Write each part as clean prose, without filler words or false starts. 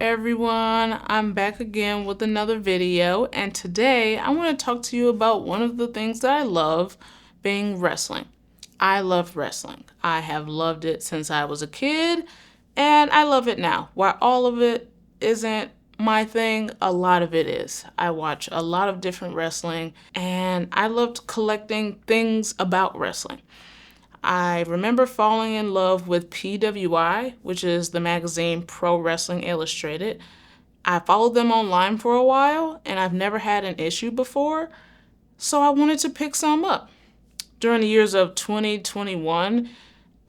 everyone, I'm back again with another video, and today I want to talk to you about one of the things that I love, being wrestling. I love wrestling. I have loved it since I was a kid, and I love it now. While all of it isn't my thing, a lot of it is. I watch a lot of different wrestling, and I loved collecting things about wrestling. I remember falling in love with PWI, which is the magazine Pro Wrestling Illustrated. I followed them online for a while, and I've never had an issue before, so I wanted to pick some up. During the years of 2021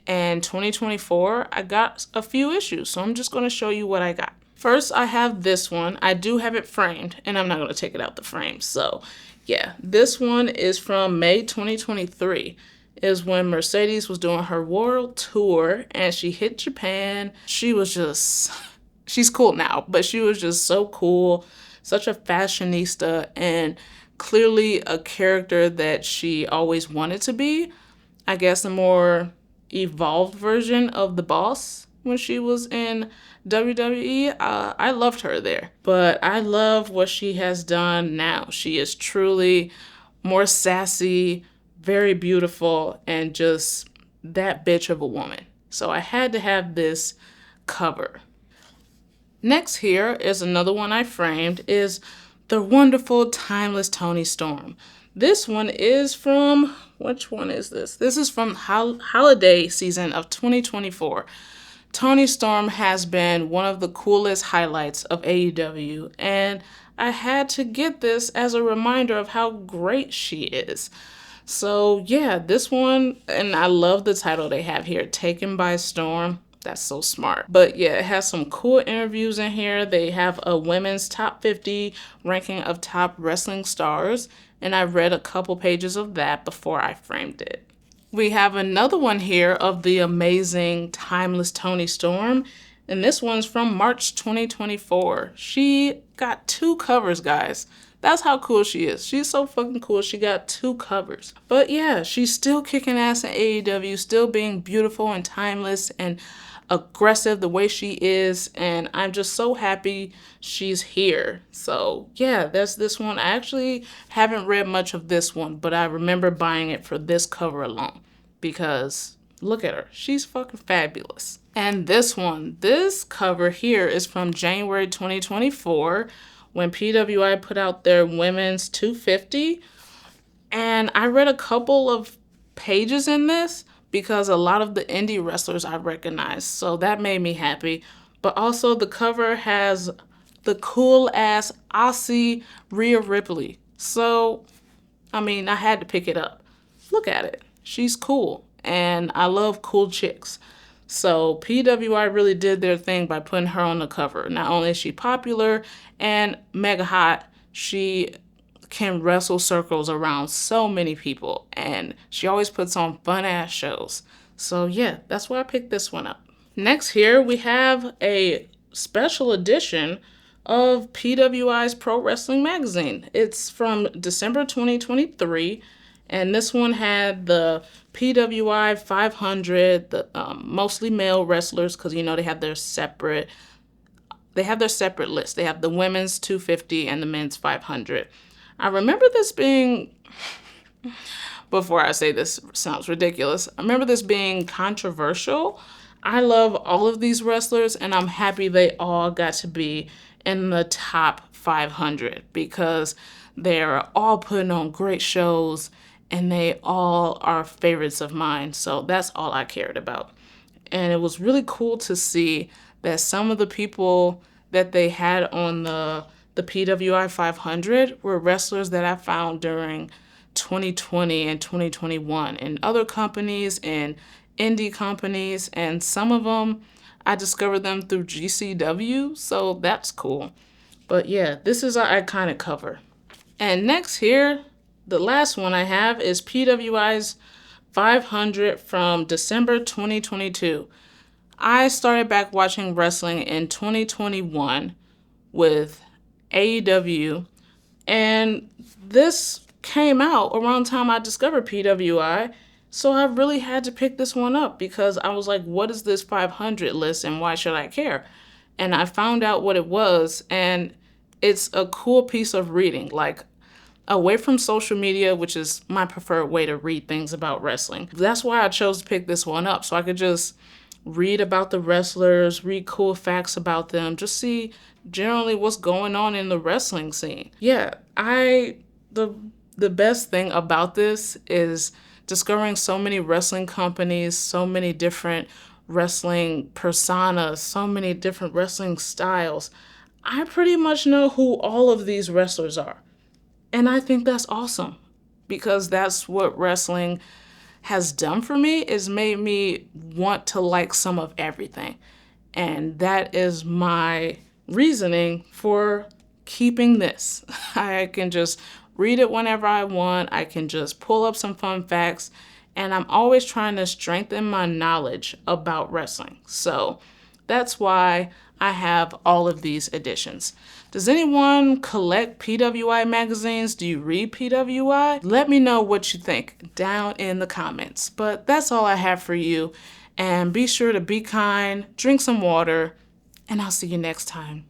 and 2024, I got a few issues, so I'm just going to show you what I got. First, I have this one. I do have it framed, and I'm not going to take it out the frame. So, yeah, this one is from May 2023. Is when Mercedes was doing her world tour and she hit Japan. She's cool now, but she was just so cool, such a fashionista, and clearly a character that she always wanted to be. I guess a more evolved version of the boss when she was in WWE. I loved her there, but I love what she has done now. She is truly more sassy, very beautiful, and just that bitch of a woman. So I had to have this cover. Next here is another one I framed, is the wonderful Timeless Toni Storm. This one is from, which one is this? This is from holiday season of 2024. Toni Storm has been one of the coolest highlights of AEW, and I had to get this as a reminder of how great she is. So yeah, this one, and I love the title they have here, Taken by Storm. That's so smart. But yeah, it has some cool interviews in here. They have a women's top 50 ranking of top wrestling stars, and I read a couple pages of that before I framed it. We have another one here of the amazing Timeless Toni Storm, and this one's from March 2024. She got 2 covers, guys. That's how cool she is. She's so fucking cool. She got 2 covers. But yeah, she's still kicking ass in AEW, still being beautiful and timeless and aggressive the way she is. And I'm just so happy she's here. So yeah, that's this one. I actually haven't read much of this one, but I remember buying it for this cover alone because look at her. She's fucking fabulous. And this one, this cover here is from January 2024. When PWI put out their women's 250, and I read a couple of pages in this because a lot of the indie wrestlers I recognize, so that made me happy. But also the cover has the cool ass Aussie Rhea Ripley, so I mean I had to pick it up. Look at it, she's cool, and I love cool chicks. So PWI really did their thing by putting her on the cover. Not only is she popular and mega hot, she can wrestle circles around so many people, and she always puts on fun ass shows. So yeah, that's why I picked this one up. Next here we have a special edition of PWI's Pro Wrestling magazine. It's from December 2023. And this one had the PWI 500, the mostly male wrestlers, because you know they have their separate lists. They have the women's 250 and the men's 500. I remember this being, before I say this sounds ridiculous, I remember this being controversial. I love all of these wrestlers, and I'm happy they all got to be in the top 500 because they're all putting on great shows, and they all are favorites of mine. So that's all I cared about. And it was really cool to see that some of the people that they had on the PWI 500 were wrestlers that I found during 2020 and 2021 in other companies and indie companies. And some of them, I discovered them through GCW. So that's cool. But yeah, this is our iconic cover. And next here, the last one I have is PWI's 500 from December 2022. I started back watching wrestling in 2021 with AEW, and this came out around the time I discovered PWI, so I really had to pick this one up because I was like, what is this 500 list and why should I care? and I found out what it was, and it's a cool piece of reading. Like, away from social media, which is my preferred way to read things about wrestling. That's why I chose to pick this one up, so I could just read about the wrestlers, read cool facts about them, just see generally what's going on in the wrestling scene. Yeah, the best thing about this is discovering so many wrestling companies, so many different wrestling personas, so many different wrestling styles. I pretty much know who all of these wrestlers are. And I think that's awesome, because that's what wrestling has done for me, is made me want to like some of everything. And that is my reasoning for keeping this. I can just read it whenever I want. I can just pull up some fun facts. And I'm always trying to strengthen my knowledge about wrestling. So that's why I have all of these editions. Does anyone collect PWI magazines? Do you read PWI? Let me know what you think down in the comments. But that's all I have for you. And be sure to be kind, drink some water, and I'll see you next time.